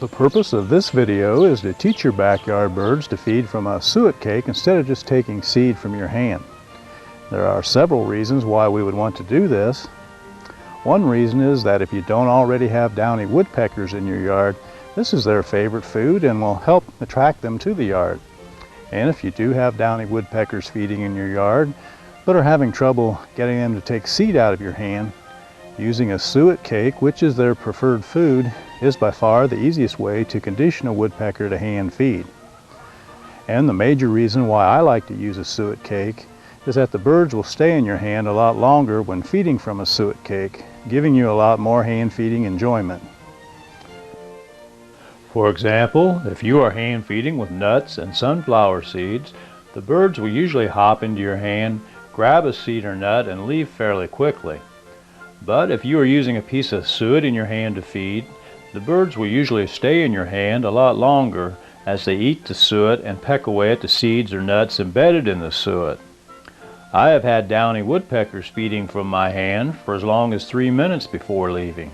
The purpose of this video is to teach your backyard birds to feed from a suet cake instead of just taking seed from your hand. There are several reasons why we would want to do this. One reason is that if you don't already have downy woodpeckers in your yard, this is their favorite food and will help attract them to the yard. And if you do have downy woodpeckers feeding in your yard, but are having trouble getting them to take seed out of your hand, using a suet cake, which is their preferred food, is by far the easiest way to condition a woodpecker to hand feed. And the major reason why I like to use a suet cake is that the birds will stay in your hand a lot longer when feeding from a suet cake, giving you a lot more hand feeding enjoyment. For example, if you are hand feeding with nuts and sunflower seeds, the birds will usually hop into your hand, grab a seed or nut, and leave fairly quickly. But if you are using a piece of suet in your hand to feed, the birds will usually stay in your hand a lot longer as they eat the suet and peck away at the seeds or nuts embedded in the suet. I have had downy woodpeckers feeding from my hand for as long as 3 minutes before leaving.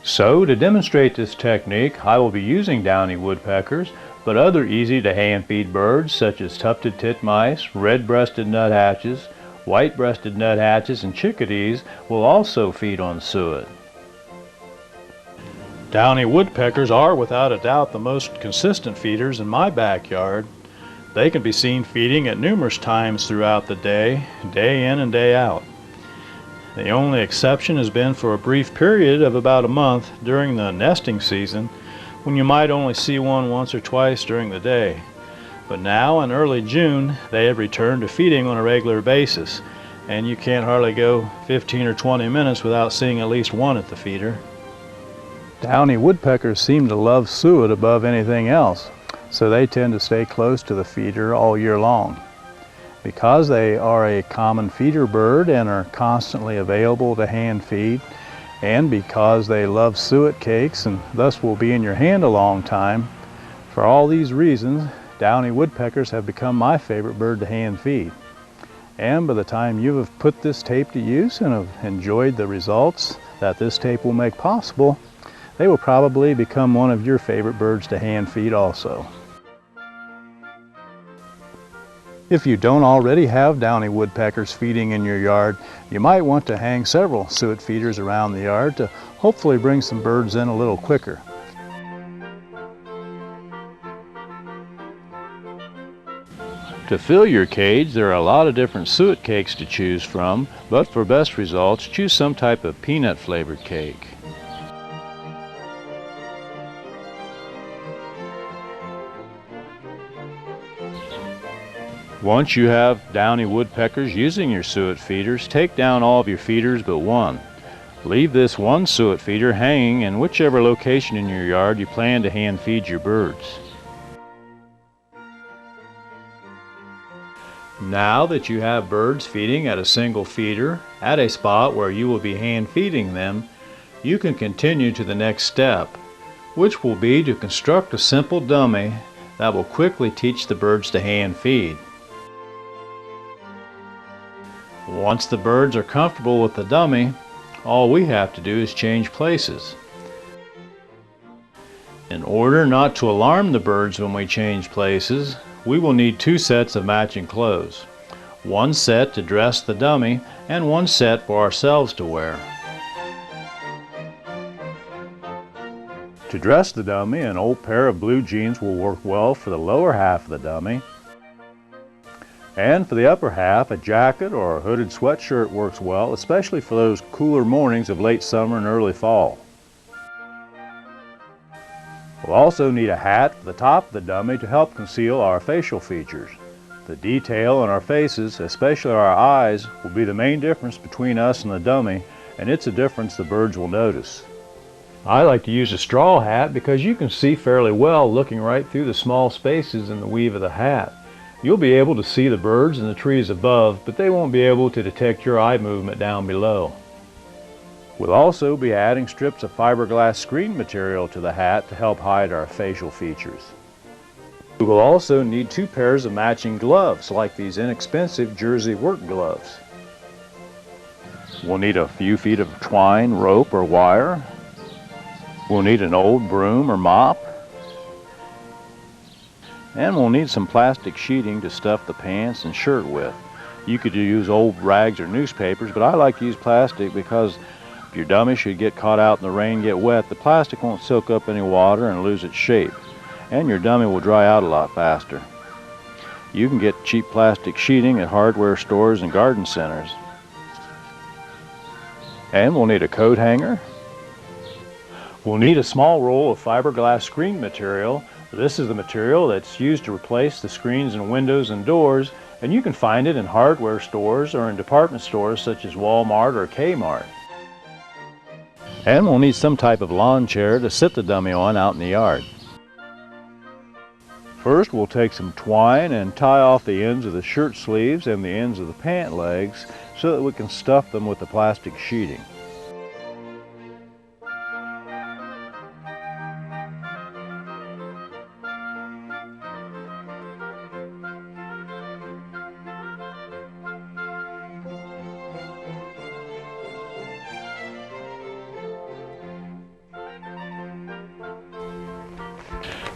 So, to demonstrate this technique, I will be using downy woodpeckers, but other easy to hand feed birds such as tufted titmice, red-breasted nuthatches, white-breasted nuthatches, and chickadees will also feed on suet. Downy woodpeckers are without a doubt the most consistent feeders in my backyard. They can be seen feeding at numerous times throughout the day, day in and day out. The only exception has been for a brief period of about a month during the nesting season, when you might only see one once or twice during the day. But now in early June, they have returned to feeding on a regular basis, and you can't hardly go 15 or 20 minutes without seeing at least one at the feeder. Downy woodpeckers seem to love suet above anything else, so they tend to stay close to the feeder all year long. Because they are a common feeder bird and are constantly available to hand feed, and because they love suet cakes and thus will be in your hand a long time, for all these reasons, downy woodpeckers have become my favorite bird to hand feed. And by the time you have put this tape to use and have enjoyed the results that this tape will make possible, they will probably become one of your favorite birds to hand feed also. If you don't already have downy woodpeckers feeding in your yard, you might want to hang several suet feeders around the yard to hopefully bring some birds in a little quicker. To fill your cage, there are a lot of different suet cakes to choose from, but for best results, choose some type of peanut flavored cake. Once you have downy woodpeckers using your suet feeders, take down all of your feeders but one. Leave this one suet feeder hanging in whichever location in your yard you plan to hand feed your birds. Now that you have birds feeding at a single feeder at a spot where you will be hand feeding them, you can continue to the next step, which will be to construct a simple dummy that will quickly teach the birds to hand feed. Once the birds are comfortable with the dummy, all we have to do is change places. In order not to alarm the birds when we change places, we will need 2 sets of matching clothes. 1 set to dress the dummy and 1 set for ourselves to wear. To dress the dummy, an old pair of blue jeans will work well for the lower half of the dummy. And for the upper half, a jacket or a hooded sweatshirt works well, especially for those cooler mornings of late summer and early fall. We'll also need a hat for the top of the dummy to help conceal our facial features. The detail on our faces, especially our eyes, will be the main difference between us and the dummy, and it's a difference the birds will notice. I like to use a straw hat because you can see fairly well looking right through the small spaces in the weave of the hat. You'll be able to see the birds and the trees above, but they won't be able to detect your eye movement down below. We'll also be adding strips of fiberglass screen material to the hat to help hide our facial features. We will also need 2 pairs of matching gloves, like these inexpensive jersey work gloves. We'll need a few feet of twine, rope, or wire. We'll need an old broom or mop. And we'll need some plastic sheeting to stuff the pants and shirt with. You could use old rags or newspapers, but I like to use plastic because if your dummy should get caught out in the rain, get wet, the plastic won't soak up any water and lose its shape. And your dummy will dry out a lot faster. You can get cheap plastic sheeting at hardware stores and garden centers. And we'll need a coat hanger. We'll need a small roll of fiberglass screen material. This is the material that's used to replace the screens in windows and doors, and you can find it in hardware stores or in department stores such as Walmart or Kmart. And we'll need some type of lawn chair to sit the dummy on out in the yard. First, we'll take some twine and tie off the ends of the shirt sleeves and the ends of the pant legs so that we can stuff them with the plastic sheeting.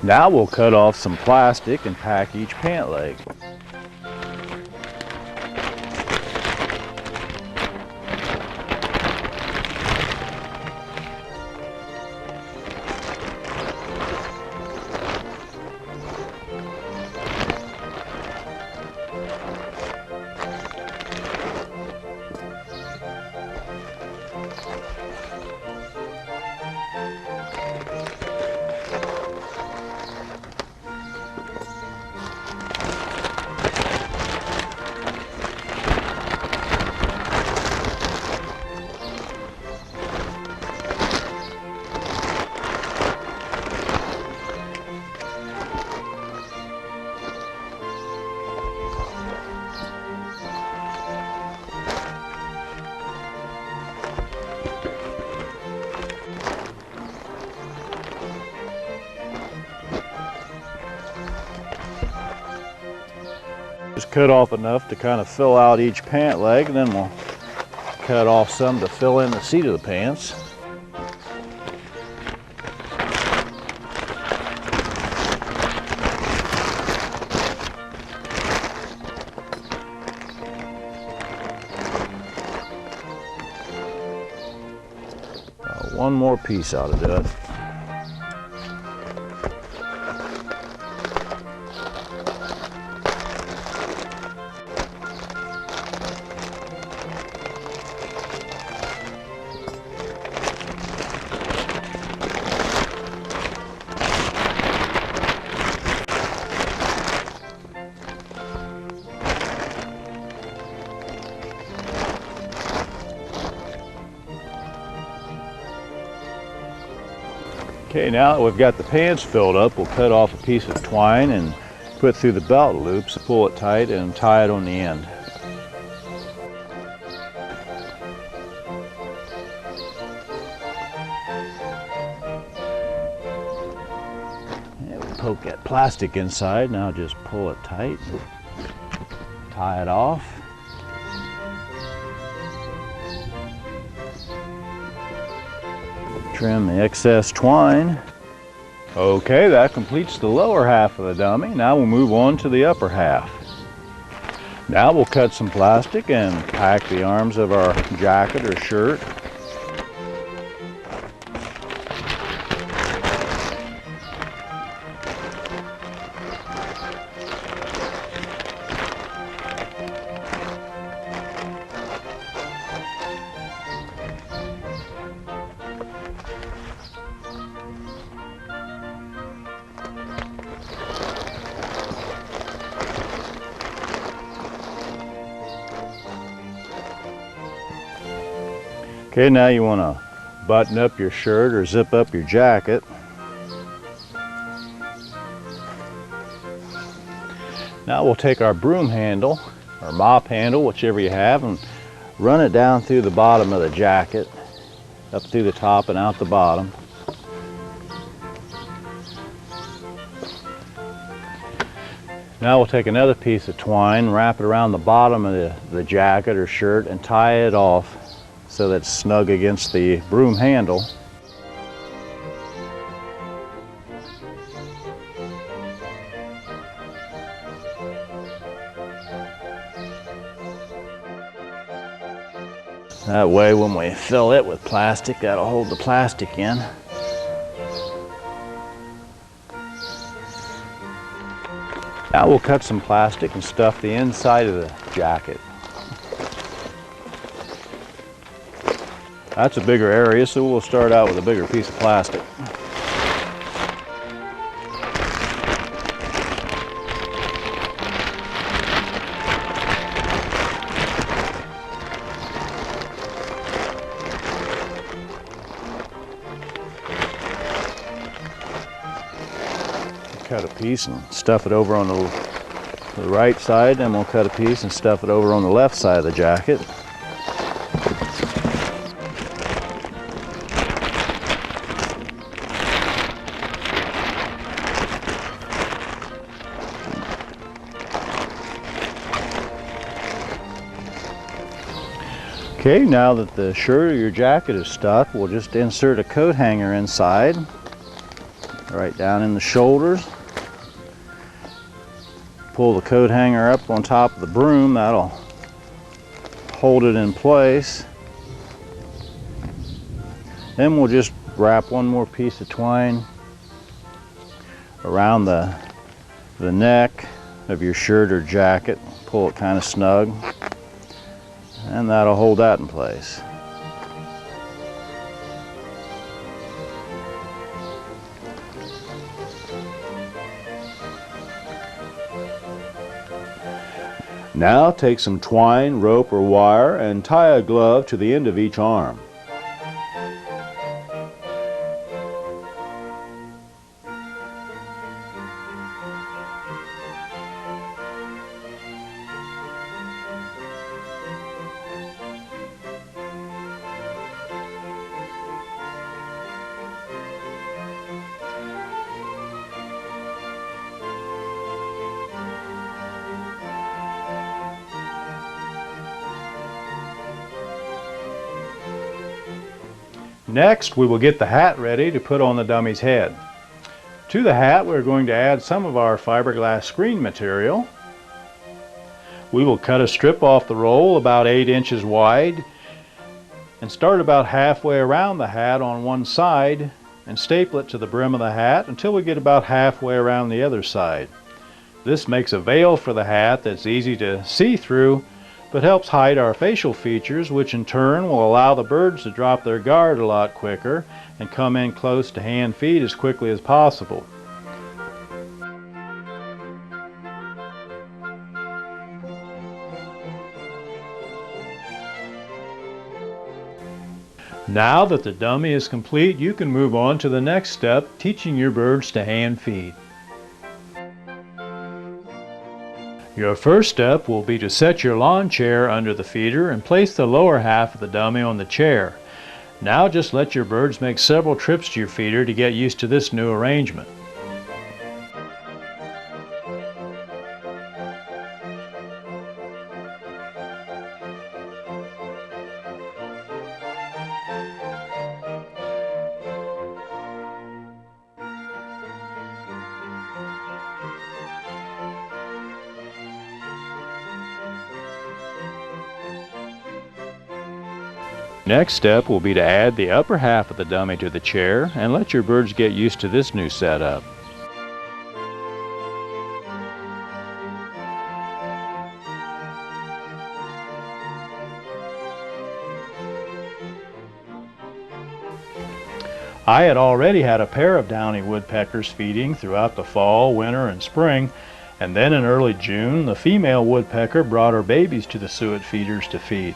Now we'll cut off some plastic and pack each pant leg. Just cut off enough to kind of fill out each pant leg, and then we'll cut off some to fill in the seat of the pants. One more piece ought to do it. Okay, now that we've got the pants filled up, we'll cut off a piece of twine and put through the belt loops, pull it tight, and tie it on the end. And we'll poke that plastic inside. Now just pull it tight, tie it off. Trim the excess twine. Okay, that completes the lower half of the dummy. Now we'll move on to the upper half. Now we'll cut some plastic and pack the arms of our jacket or shirt. Okay, now you want to button up your shirt or zip up your jacket. Now we'll take our broom handle or mop handle, whichever you have, and run it down through the bottom of the jacket, up through the top and out the bottom. Now we'll take another piece of twine, wrap it around the bottom of the jacket or shirt and tie it off so that it's snug against the broom handle. That way when we fill it with plastic, that'll hold the plastic in. Now we'll cut some plastic and stuff the inside of the jacket. That's a bigger area, so we'll start out with a bigger piece of plastic. Cut a piece and stuff it over on the right side, and we'll cut a piece and stuff it over on the left side of the jacket. Okay, now that the shirt or your jacket is stuck, we'll just insert a coat hanger inside, right down in the shoulders. Pull the coat hanger up on top of the broom, that'll hold it in place. Then we'll just wrap one more piece of twine around the neck of your shirt or jacket, pull it kind of snug, and that'll hold that in place. Now take some twine, rope, or wire and tie a glove to the end of each arm. Next, we will get the hat ready to put on the dummy's head. To the hat, we're going to add some of our fiberglass screen material. We will cut a strip off the roll about 8 inches wide and start about halfway around the hat on one side and staple it to the brim of the hat until we get about halfway around the other side. This makes a veil for the hat that's easy to see through, but helps hide our facial features, which in turn will allow the birds to drop their guard a lot quicker and come in close to hand feed as quickly as possible. Now that the dummy is complete, you can move on to the next step, teaching your birds to hand feed. Your first step will be to set your lawn chair under the feeder and place the lower half of the dummy on the chair. Now just let your birds make several trips to your feeder to get used to this new arrangement. Next step will be to add the upper half of the dummy to the chair and let your birds get used to this new setup. I had already had a pair of downy woodpeckers feeding throughout the fall, winter, and spring, and then in early June the female woodpecker brought her babies to the suet feeders to feed.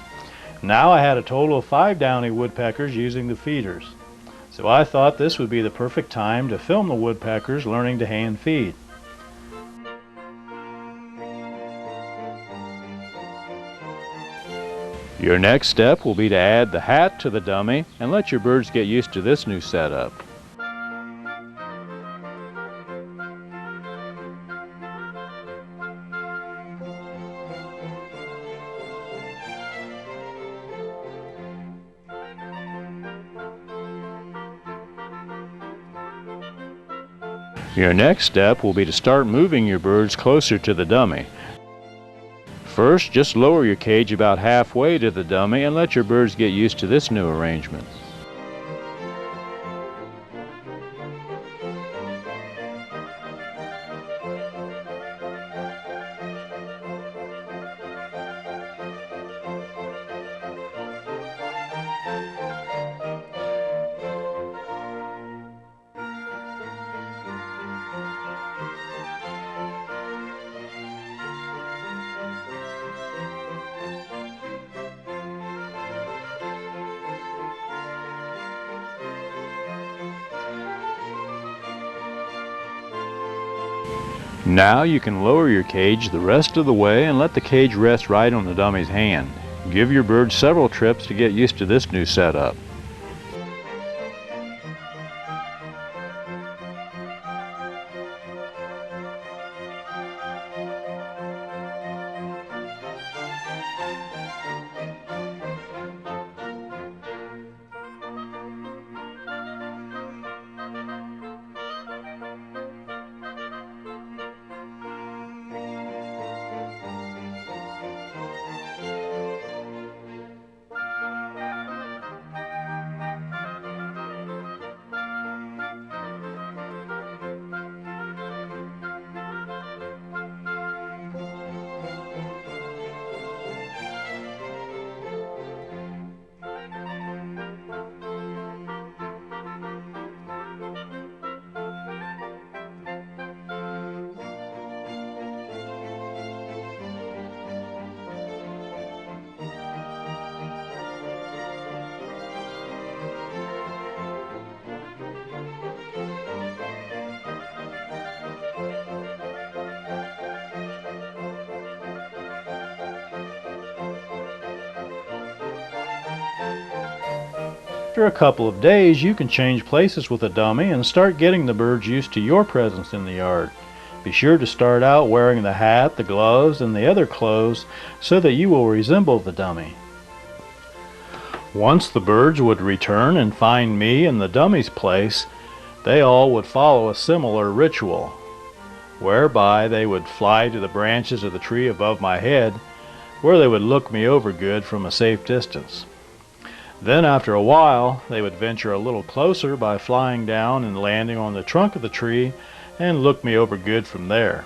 Now I had a total of 5 downy woodpeckers using the feeders. So I thought this would be the perfect time to film the woodpeckers learning to hand feed. Your next step will be to add the hat to the dummy and let your birds get used to this new setup. Your next step will be to start moving your birds closer to the dummy. First, just lower your cage about halfway to the dummy and let your birds get used to this new arrangement. Now you can lower your cage the rest of the way and let the cage rest right on the dummy's hand. Give your birds several trips to get used to this new setup. After a couple of days, you can change places with the dummy and start getting the birds used to your presence in the yard. Be sure to start out wearing the hat, the gloves, and the other clothes so that you will resemble the dummy. Once the birds would return and find me in the dummy's place, they all would follow a similar ritual, whereby they would fly to the branches of the tree above my head, where they would look me over good from a safe distance. Then after a while, they would venture a little closer by flying down and landing on the trunk of the tree and look me over good from there.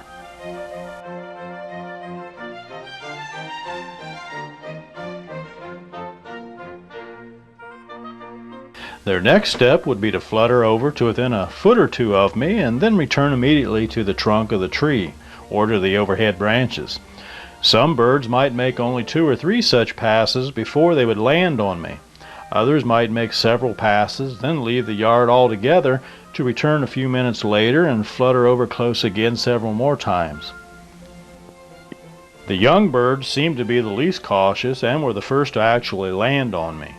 Their next step would be to flutter over to within a foot or two of me and then return immediately to the trunk of the tree or to the overhead branches. Some birds might make only 2 or 3 such passes before they would land on me. Others might make several passes, then leave the yard altogether to return a few minutes later and flutter over close again several more times. The young birds seemed to be the least cautious and were the first to actually land on me,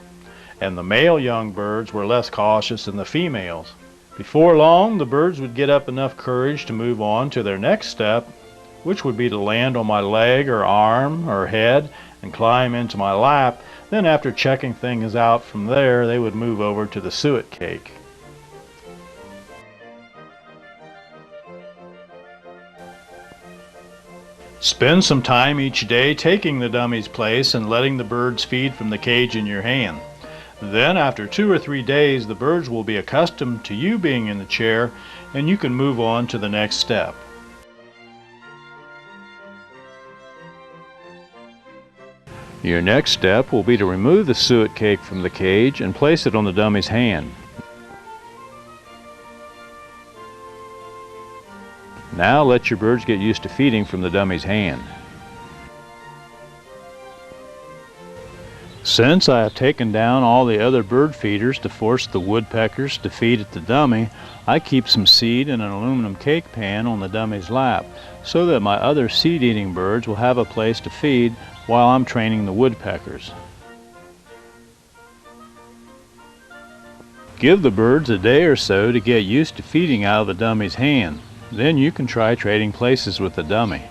and the male young birds were less cautious than the females. Before long, the birds would get up enough courage to move on to their next step, which would be to land on my leg or arm or head and climb into my lap. Then after checking things out from there, they would move over to the suet cake. Spend some time each day taking the dummy's place and letting the birds feed from the cage in your hand. Then after 2 or 3 days, the birds will be accustomed to you being in the chair, and you can move on to the next step. Your next step will be to remove the suet cake from the cage and place it on the dummy's hand. Now let your birds get used to feeding from the dummy's hand. Since I have taken down all the other bird feeders to force the woodpeckers to feed at the dummy, I keep some seed in an aluminum cake pan on the dummy's lap so that my other seed-eating birds will have a place to feed while I'm training the woodpeckers. Give the birds a day or so to get used to feeding out of the dummy's hand. Then you can try trading places with the dummy.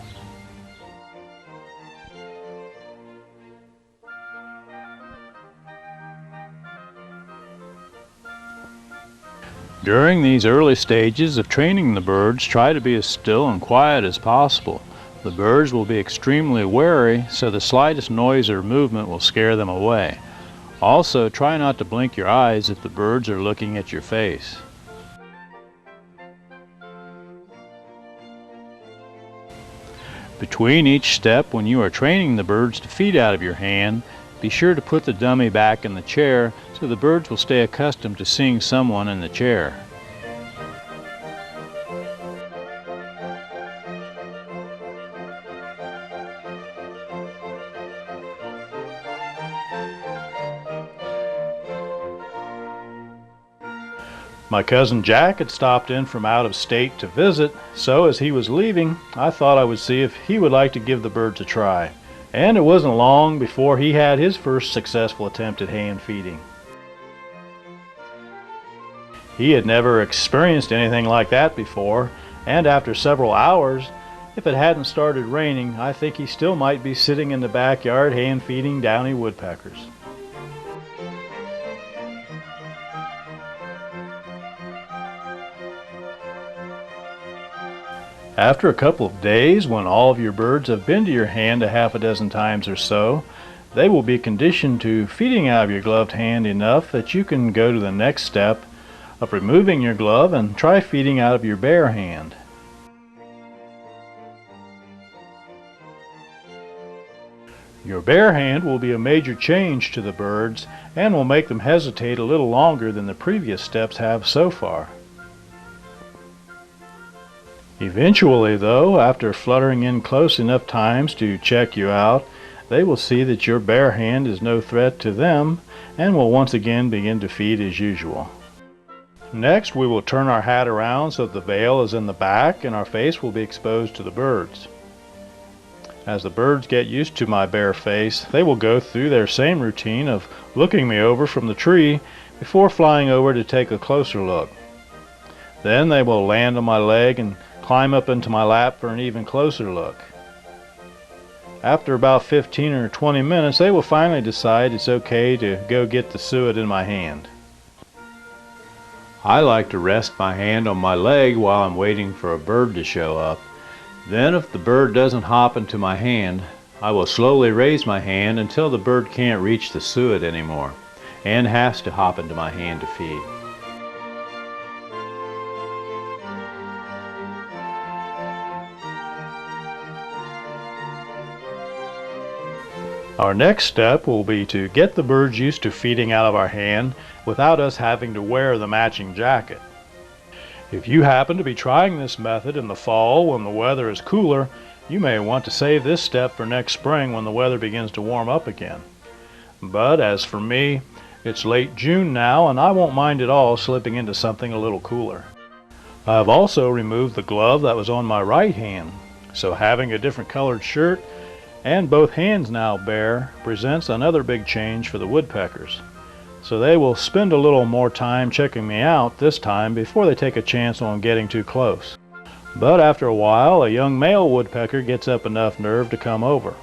During these early stages of training the birds, try to be as still and quiet as possible. The birds will be extremely wary, so the slightest noise or movement will scare them away. Also, try not to blink your eyes if the birds are looking at your face. Between each step, when you are training the birds to feed out of your hand, be sure to put the dummy back in the chair so the birds will stay accustomed to seeing someone in the chair. My cousin Jack had stopped in from out of state to visit, so as he was leaving, I thought I would see if he would like to give the birds a try. And it wasn't long before he had his first successful attempt at hand feeding. He had never experienced anything like that before, and after several hours, if it hadn't started raining, I think he still might be sitting in the backyard hand feeding downy woodpeckers. After a couple of days, when all of your birds have been to your hand a half a dozen times or so, they will be conditioned to feeding out of your gloved hand enough that you can go to the next step of removing your glove and try feeding out of your bare hand. Your bare hand will be a major change to the birds and will make them hesitate a little longer than the previous steps have so far. Eventually, though, after fluttering in close enough times to check you out, they will see that your bare hand is no threat to them and will once again begin to feed as usual. Next, we will turn our hat around so that the veil is in the back and our face will be exposed to the birds. As the birds get used to my bare face, they will go through their same routine of looking me over from the tree before flying over to take a closer look. Then they will land on my leg and climb up into my lap for an even closer look. After about 15 or 20 minutes, they will finally decide it's okay to go get the suet in my hand. I like to rest my hand on my leg while I'm waiting for a bird to show up. Then if the bird doesn't hop into my hand, I will slowly raise my hand until the bird can't reach the suet anymore and has to hop into my hand to feed. Our next step will be to get the birds used to feeding out of our hand without us having to wear the matching jacket. If you happen to be trying this method in the fall when the weather is cooler, you may want to save this step for next spring when the weather begins to warm up again. But as for me, it's late June now and I won't mind at all slipping into something a little cooler. I have also removed the glove that was on my right hand, so having a different colored shirt and both hands now bare presents another big change for the woodpeckers. So they will spend a little more time checking me out this time before they take a chance on getting too close. But after a while, a young male woodpecker gets up enough nerve to come over.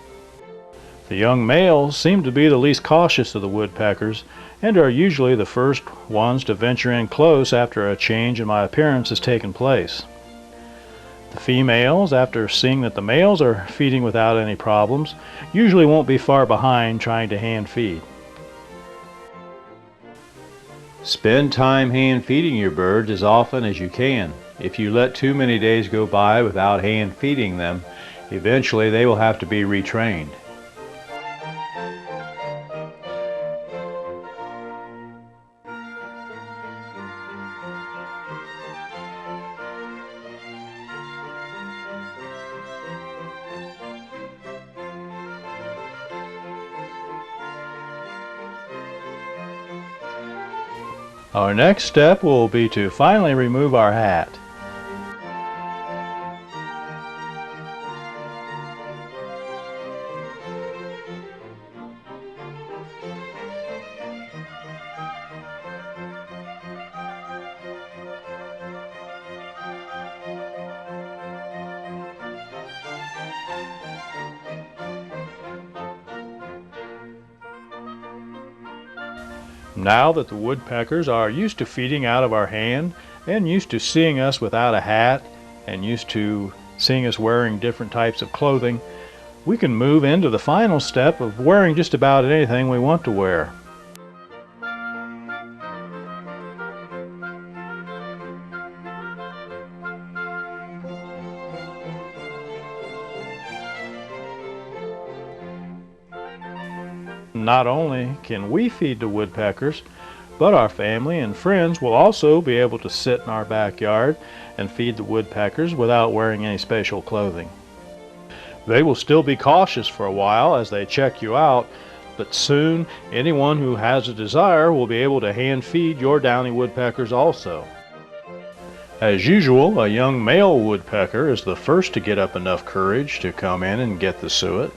The young males seem to be the least cautious of the woodpeckers and are usually the first ones to venture in close after a change in my appearance has taken place. The females, after seeing that the males are feeding without any problems, usually won't be far behind trying to hand feed. Spend time hand feeding your birds as often as you can. If you let too many days go by without hand feeding them, eventually they will have to be retrained. Our next step will be to finally remove our hat. Now that the woodpeckers are used to feeding out of our hand and used to seeing us without a hat and used to seeing us wearing different types of clothing, we can move into the final step of wearing just about anything we want to wear. Not only can we feed the woodpeckers, but our family and friends will also be able to sit in our backyard and feed the woodpeckers without wearing any special clothing. They will still be cautious for a while as they check you out, but soon anyone who has a desire will be able to hand feed your downy woodpeckers also. As usual, a young male woodpecker is the first to get up enough courage to come in and get the suet.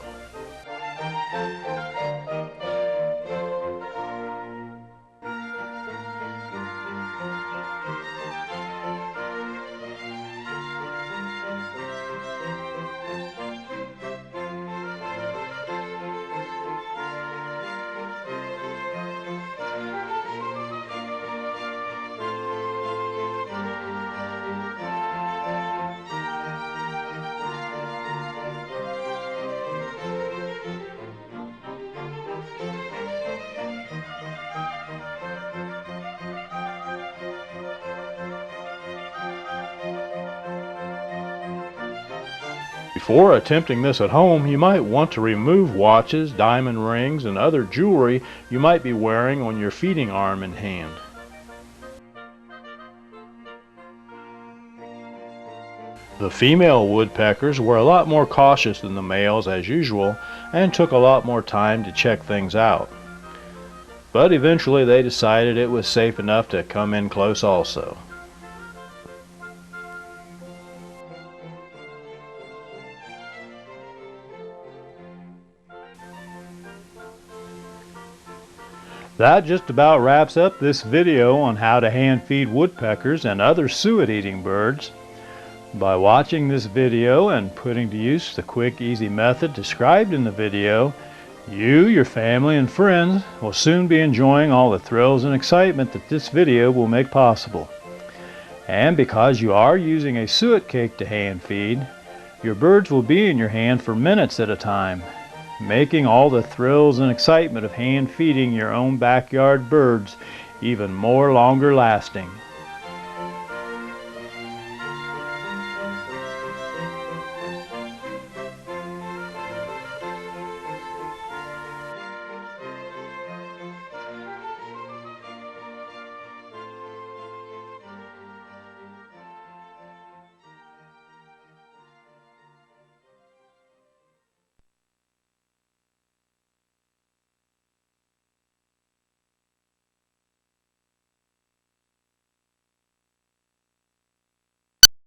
Before attempting this at home, you might want to remove watches, diamond rings, and other jewelry you might be wearing on your feeding arm and hand. The female woodpeckers were a lot more cautious than the males as usual and took a lot more time to check things out. But eventually they decided it was safe enough to come in close also. That just about wraps up this video on how to hand feed woodpeckers and other suet-eating birds. By watching this video and putting to use the quick, easy method described in the video, you, your family, and friends will soon be enjoying all the thrills and excitement that this video will make possible. And because you are using a suet cake to hand feed, your birds will be in your hand for minutes at a time, making all the thrills and excitement of hand feeding your own backyard birds even more longer lasting.